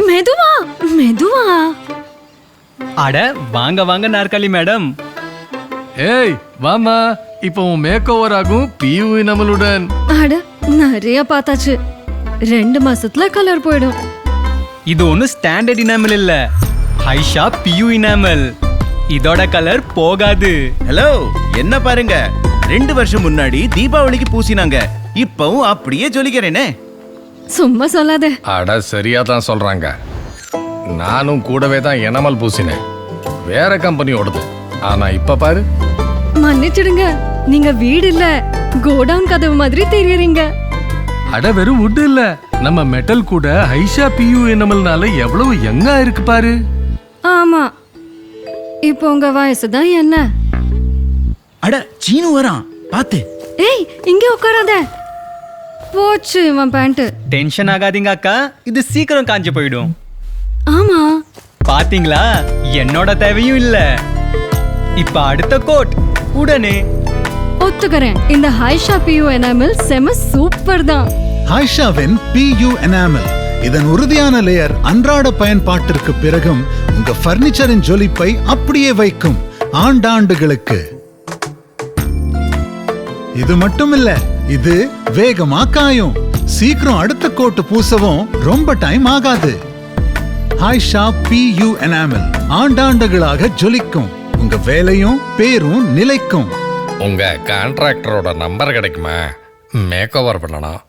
மெதுவா மெதுவா. அட வாங்க வாங்க நாற்காலி மேடம். ஏய் வாமா, இப்போ உன் மேக் ஓவர் ஆகும் பியூ நம்மளுடன். அட நிறைய பார்த்தாச்சு, 2 மாசத்துல கலர் போயிடும். இது ஒன்னும் ஸ்டாண்டர்ட் இனாமல் இல்ல, ஹைஷா பியூ இனாமல். இதோட கலர் போகாது. ஹலோ, என்ன பாருங்க, 2 வருஷம் முன்னாடி தீபாவளிக்கு பூசினாங்க, இப்பவும் அப்படியே ஜொலிக்கிறேனே. சும்மா சொல்லாத. அட சரியா தான் சொல்றாங்க. நானும் கூடவே தான் எனாமல் பூசினேன், வேற கம்பெனியோடது. ஆனா இப்ப பாரு. மன்னிச்சிடுங்க, நீங்க வீடு இல்ல கோடவுன் கதவு மாதிரி தெரியறீங்க. அட வெறும் வுட் இல்ல, நம்ம மெட்டல் கூட ஹைஷா பியூ எனாமல்னால எவ்வளவு யங்கா இருக்கு பாரு. ஆமா, இப்போ உங்க வயசு தான் என்ன? அட சீனு வரான் பாத்து. ஏய் இங்க உட்காராத, போச்சு இவன் பேண்ட். டென்ஷன் ஆகாதீங்க அக்கா, இது சீக்கிரம் காஞ்சு போயிடும். ஆமா, பாத்தீங்களா, என்னோட தேவையும் இல்ல. இப்ப அடுத்த கோட் உடனே. ஒத்துக்கறேன், இந்த ஹைஷா பியூ எனாமல் செம சூப்பர் தான். ஹைஷாவின் PU எனாமல் இதன் உறுதியான லேயர் அன்றாட பயன்பாட்டிற்கு பிறகும் உங்க பர்னிச்சரின் ஜொலிப்பை அப்படியே வைக்கும் ஆண்டாண்டுகளுக்கு. இது மட்டும் இல்ல, இது வேகமா காயும், சீக்கிரம் அடுத்த கோட்டு பூசவும் ரொம்ப டைம் ஆகாது. ஹைஷா PU எனாமல் ஆண்டாண்டுகளாக ஜொலிக்கும், உங்க வேலையும் பேரும் நிலைக்கும். உங்க கான்ட்ராக்டரோட நம்பர் கிடைக்குமா? மேக் ஓவர் பண்ணணும்.